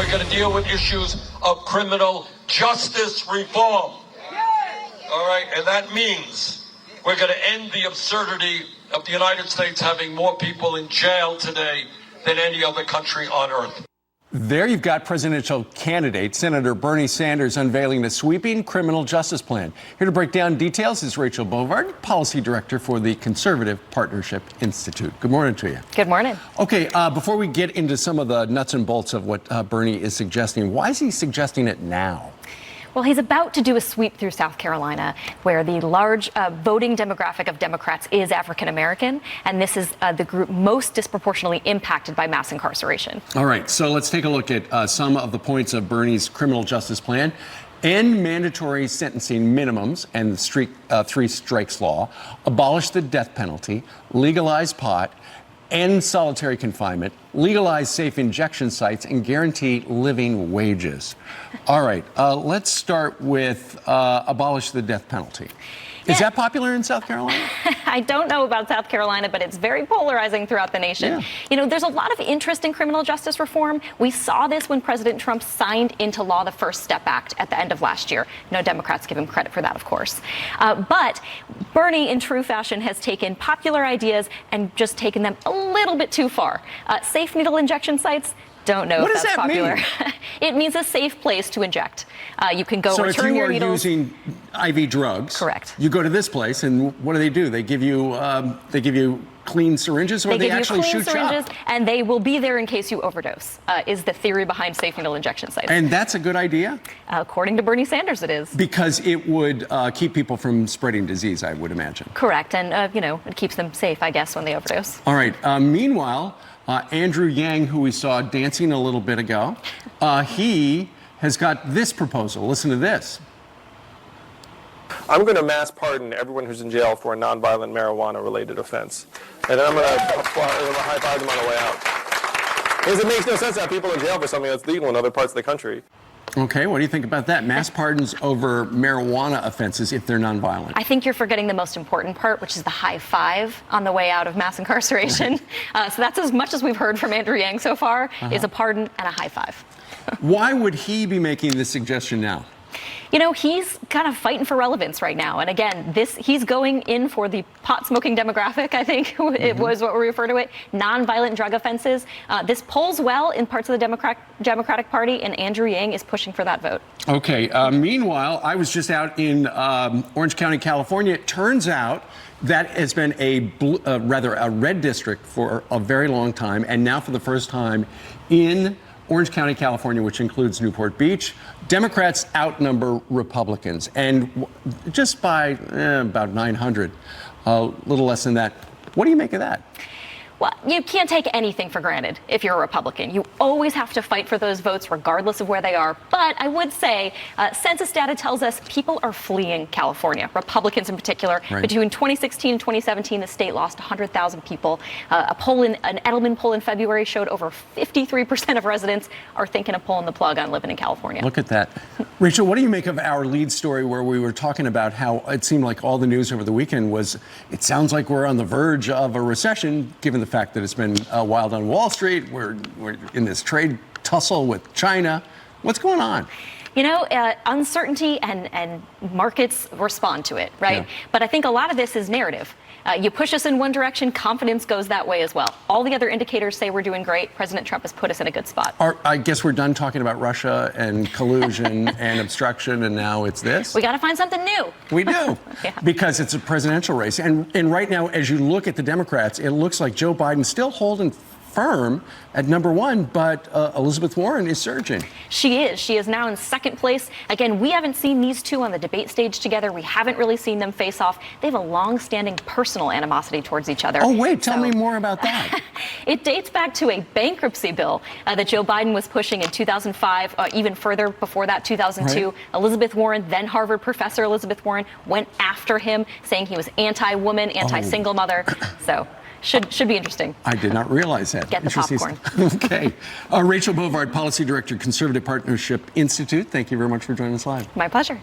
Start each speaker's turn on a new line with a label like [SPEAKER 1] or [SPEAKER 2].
[SPEAKER 1] We're going to deal with issues of criminal justice reform. All right, and that means we're going to end the absurdity of the United States having more people in jail today than any other country on earth.
[SPEAKER 2] There you've got presidential candidate Senator Bernie Sanders unveiling a sweeping criminal justice plan. Here to break down details is Rachel Bovard, Policy Director for the Conservative Partnership Institute. Good morning to you.
[SPEAKER 3] Good morning.
[SPEAKER 2] Okay, before we get into some of the nuts and bolts of what Bernie is suggesting, why is he suggesting it now?
[SPEAKER 3] Well, he's about to do a sweep through South Carolina, where the large voting demographic of Democrats is African American, and this is the group most disproportionately impacted by mass incarceration.
[SPEAKER 2] All right, so let's take a look at some of the points of Bernie's criminal justice plan. End mandatory sentencing minimums and the three strikes law, abolish the death penalty, legalize pot, end solitary confinement, legalize safe injection sites, and guarantee living wages. All right, let's start with abolish the death penalty. Is that popular in South Carolina?
[SPEAKER 3] I don't know about South Carolina, but it's very polarizing throughout the nation.
[SPEAKER 2] Yeah.
[SPEAKER 3] You know, there's a lot of interest in criminal justice reform. We saw this when President Trump signed into law the First Step Act at the end of last year. No Democrats give him credit for that, of course. But Bernie, in true fashion, has taken popular ideas and just taken them a little bit too far. Safe needle injection sites. Don't know if that's popular.
[SPEAKER 2] Mean?
[SPEAKER 3] It means a safe place to inject. You can go return your needles.
[SPEAKER 2] So if you are using IV drugs,
[SPEAKER 3] correct,
[SPEAKER 2] you go to this place, and what do? They give you clean syringes, or they actually shoot you up?
[SPEAKER 3] And they will be there in case you overdose, is the theory behind safe needle injection sites.
[SPEAKER 2] And that's a good idea?
[SPEAKER 3] According to Bernie Sanders, it is.
[SPEAKER 2] Because it would keep people from spreading disease, I would imagine.
[SPEAKER 3] Correct, and it keeps them safe, I guess, when they overdose.
[SPEAKER 2] All right, meanwhile, Andrew Yang, who we saw dancing a little bit ago, he has got this proposal. Listen to this.
[SPEAKER 4] I'm going to mass pardon everyone who's in jail for a nonviolent marijuana-related offense. And then I'm going to high five them on the way out. Because it makes no sense to have people in jail for something that's legal in other parts of the country.
[SPEAKER 2] Okay, what do you think about that? Mass pardons over marijuana offenses if they're nonviolent.
[SPEAKER 3] I think you're forgetting the most important part, which is the high five on the way out of mass incarceration. So that's as much as we've heard from Andrew Yang so far, is a pardon and a high five.
[SPEAKER 2] Why would he be making this suggestion now?
[SPEAKER 3] You know, he's kind of fighting for relevance right now. And again, he's going in for the pot-smoking demographic, I think it was what we refer to it, nonviolent drug offenses. This polls well in parts of the Democratic Party, and Andrew Yang is pushing for that vote.
[SPEAKER 2] Okay. Meanwhile, I was just out in Orange County, California. It turns out that has been a red district for a very long time, and now for the first time in Orange County, California, which includes Newport Beach, Democrats outnumber Republicans, and just by about 900, a little less than that. What do you make of that?
[SPEAKER 3] Well, you can't take anything for granted if you're a Republican. You always have to fight for those votes regardless of where they are. But I would say census data tells us people are fleeing California, Republicans in particular.
[SPEAKER 2] Right.
[SPEAKER 3] Between 2016 and 2017, the state lost 100,000 people. An Edelman poll in February showed over 53% of residents are thinking of pulling the plug on living in California.
[SPEAKER 2] Look at that. Rachel, what do you make of our lead story where we were talking about how it seemed like all the news over the weekend was, it sounds like we're on the verge of a recession, given the fact that it's been wild on Wall Street. We're in this trade tussle with China. What's going on?
[SPEAKER 3] You know, uncertainty and markets respond to it, right?
[SPEAKER 2] Yeah.
[SPEAKER 3] But I think a lot of this is narrative. You push us in one direction, confidence goes that way as well. All the other indicators say we're doing great. President Trump has put us in a good spot.
[SPEAKER 2] I guess we're done talking about Russia and collusion and obstruction, and now it's this?
[SPEAKER 3] We got to find something new.
[SPEAKER 2] We do,
[SPEAKER 3] Yeah.
[SPEAKER 2] because it's a presidential race. And right now, as you look at the Democrats, it looks like Joe Biden's still holding firm at number one, but Elizabeth Warren is surging.
[SPEAKER 3] She is. She is now in second place. Again, we haven't seen these two on the debate stage together. We haven't really seen them face off. They have a long-standing personal animosity towards each other.
[SPEAKER 2] Oh, wait, tell me more about that.
[SPEAKER 3] It dates back to a bankruptcy bill that Joe Biden was pushing in 2005, even further before that, 2002.
[SPEAKER 2] Right.
[SPEAKER 3] Elizabeth Warren, then Harvard professor Elizabeth Warren, went after him, saying he was anti-woman, anti-single mother. So should be interesting.
[SPEAKER 2] I did not realize that.
[SPEAKER 3] Get the popcorn.
[SPEAKER 2] Okay. Rachel Bovard, Policy Director, Conservative Partnership Institute. Thank you very much for joining us live.
[SPEAKER 3] My pleasure.